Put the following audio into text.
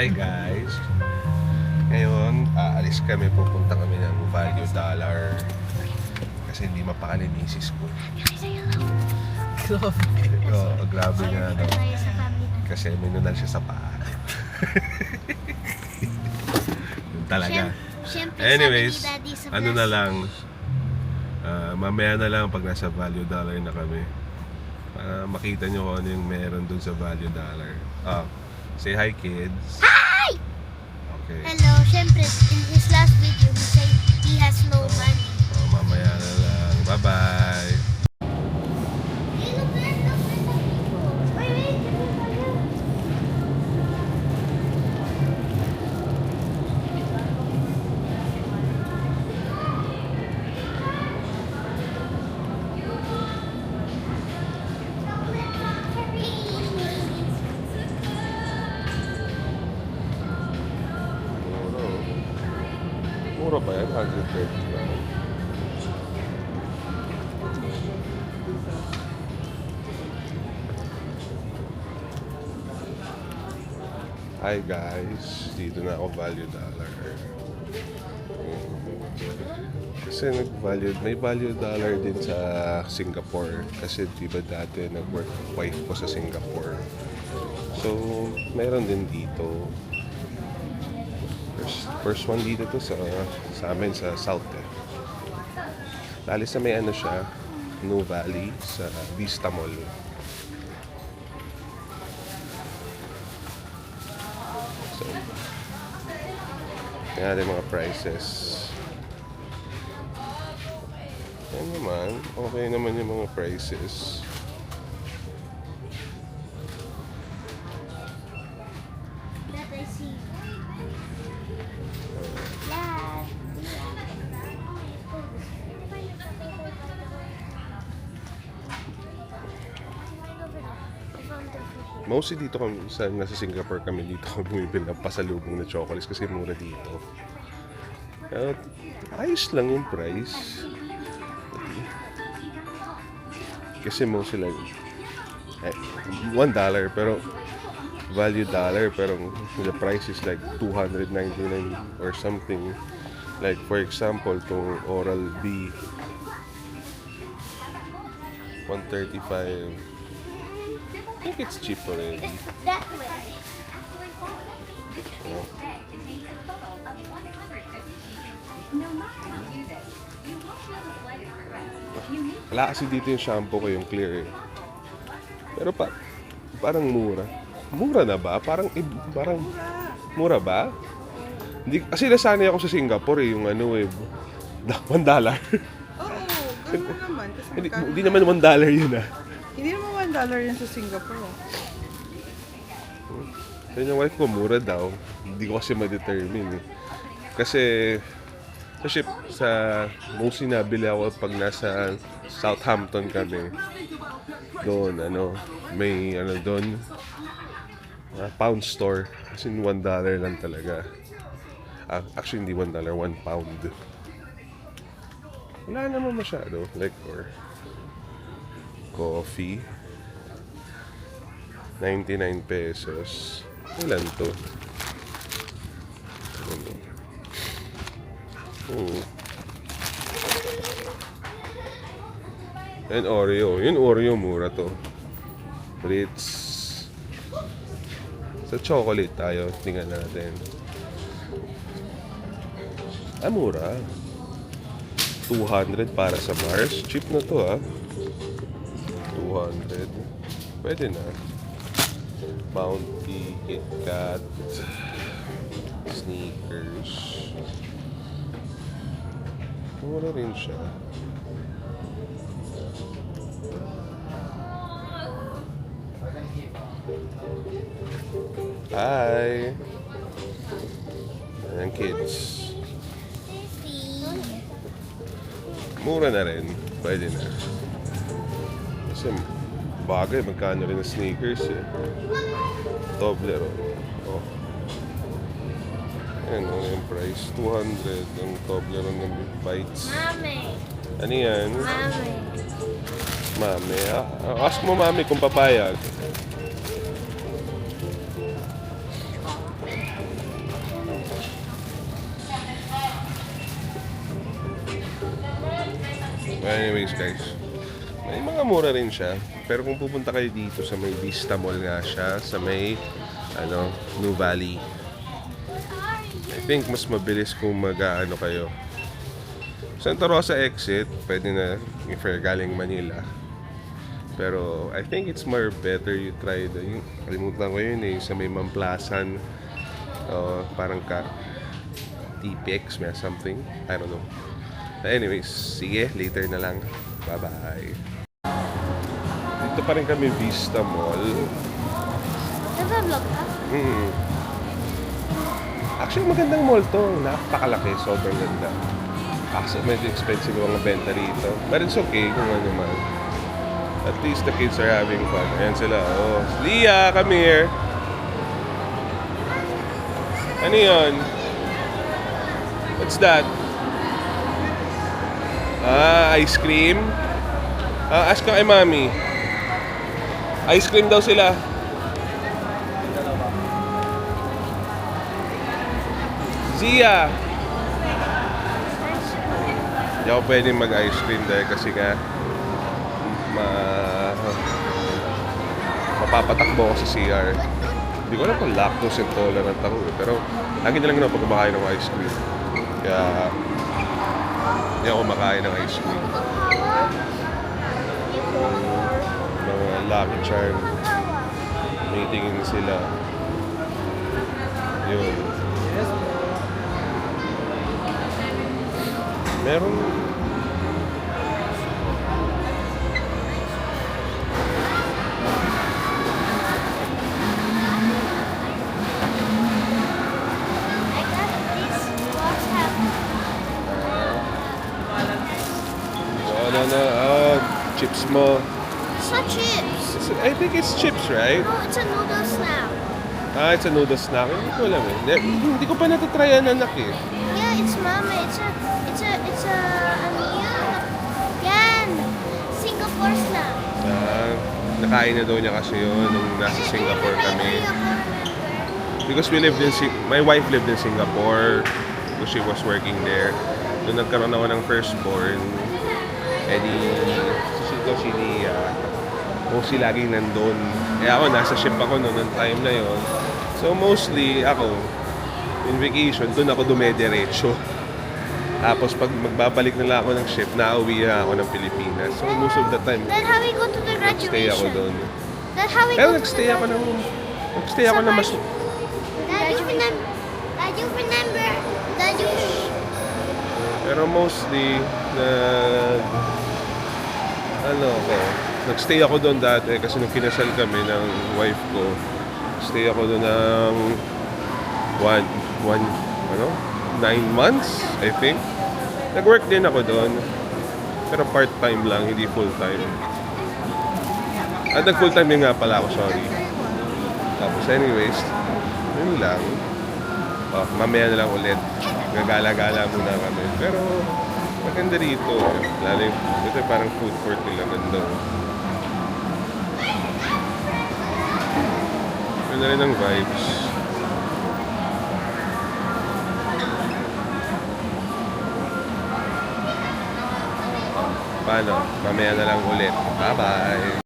Hi guys! Ngayon, aalis kami, pupunta kami ng Value Dollar kasi hindi mapakali misis ko. Grabe nga no. Kasi may nunal siya sa paa. Yun talaga. Anyways, ano na lang, mamaya na lang pag nasa Value Dollar na kami, para makita nyo kung ano yung meron dun sa Value Dollar. Say hi kids. Hi! Okay. Hello, syempre, in his last video, he said he has no money. Mamaya na lang. Bye-bye. Hey, look, there's no people. Wait, Mura ba yan? 130 ba? Hi guys, dito na ako Value Dollar. Kasi may Value Dollar din sa Singapore. Kasi diba dati nag-work wife ko sa Singapore. So, meron din dito. First one dito to sa amin sa South eh. Dali sa may ano siya, New Valley sa Vista Mall. So, yan natin mga prices. Yan naman, okay naman yung mga prices. that I see. Mostly dito kami, nasa Singapore kami, dito kami bumibili ng pasalubong na chocolates kasi mura dito. At ayos lang yung price. Kasi mostly like $1 pero Value Dollar pero the price is like $299 or something. Like for example, itong Oral-B 135. I think it's cheap already. That way. Oh. Wala kasi dito yung shampoo ko, yung clear eh. Pero parang mura. Mura na ba? Parang mura ba? Hindi, kasi nasanay ako sa Singapore eh, yung ano eh, $1. Oo, ganun naman. Kasi Hindi naman $1 yun ah. hindi naman $1 yun sa Singapore. Yun yung wife ko, mura daw. Hindi ko kasi ma-determine eh. Kasi sa mostly nabili ako pag nasa Southampton kami. Doon, may doon, pound store. Kasi $1 lang talaga. Actually, hindi $1, £1. Wala naman masyado. Like, or coffee. 99 pesos. Ilan to? And Oreo. Yung Oreo mura to. Ritz. Sa chocolate tayo. Tingnan natin. Mura. 200 para sa Mars. Cheap na to 200. Pwede na. Bounty, KitKat, Snickers. Mura rin siya. Hi! Ayan kids. Mura na rin. Pwede na. Kasi bagay, magkano rin ang sneakers eh. Toblerone. Oh. Ayan, yung price. 200 ang Toblerone ng bites. Mami. Ano yan? Mami. Mami. Ask mo mami kung papayag. Well, anyways guys, may mga mura rin siya. Pero kung pupunta kayo dito sa may Vista Mall nga siya, sa may New Valley, I think mas mabilis kung mag-ano kayo. Santa Rosa exit, pwede na if you're galing Manila. Pero I think it's more better you try yung kalimutan ko yun sa may Mamplasan, parang TPX may something, I don't know. Anyways, sige, later na lang. Bye-bye. Dito pa rin kami Vista Mall. Nag-vlog ka? Actually, magandang mall to. Napakalaki, sobrang ganda. Kaso medyo expensive ang benta rito. But it's okay kung ano man. At least the kids are having fun. Ayan sila. Oh, Leah, come here. Ano yun? What's that? Ice cream? Ask ka kay mami. Ice cream daw sila. Zia! Hindi ako pwedeng mag-ice cream dahil kasi nga mapapatakbo ako sa CR. Hindi ko alam kung lactose intolerant ako pero lagi na lang na pag kumakain ng ice cream. Kaya hindi ako makain ng ice cream. Mga Lucky Charm. May tingin sila. Yun. Meron I got this WhatsApp. chips mo. It's not chips. I think it's chips, right? No, it's a noodle snack. It's a noodle snack. Hindi ko alam eh. Hindi ko pa natatryan, anak eh. Yeah, it's mama. Ano yan? Yan. Singapore snack. Nakain na daw niya kasi yun nung nasa Singapore kami. Because my wife lived in Singapore because she was working there. Nung nagkaroon ako ng firstborn, si Nia, mostly laging nandun. Kaya ako, nasa ship ako noon, time na yon. So mostly, ako, in vacation, dun ako dumediretso. Tapos pag magbabalik na lang ako ng ship, nauwi na ako ng Pilipinas. So most of the time, Then how we go to the graduation? stay ako doon. Then how we Pero go to nagstay the ako na mas... Dad, you remember? Dad, you Pero mostly, nagstay ako doon dati kasi nung kinasal kami ng wife ko, stay ako doon ng 9 months, I think. Nag-work din ako doon. Pero part-time lang, hindi full-time. Nag-full-time din nga pala ako, sorry. Tapos anyways, yun lang. Mamaya na lang ulit. Gagala-gala muna kami. Pero maganda rito. Lalo yung, ito parang food court nila ganda. Ganda rin ang vibes. Paano? Mamaya na lang ulit. Bye-bye!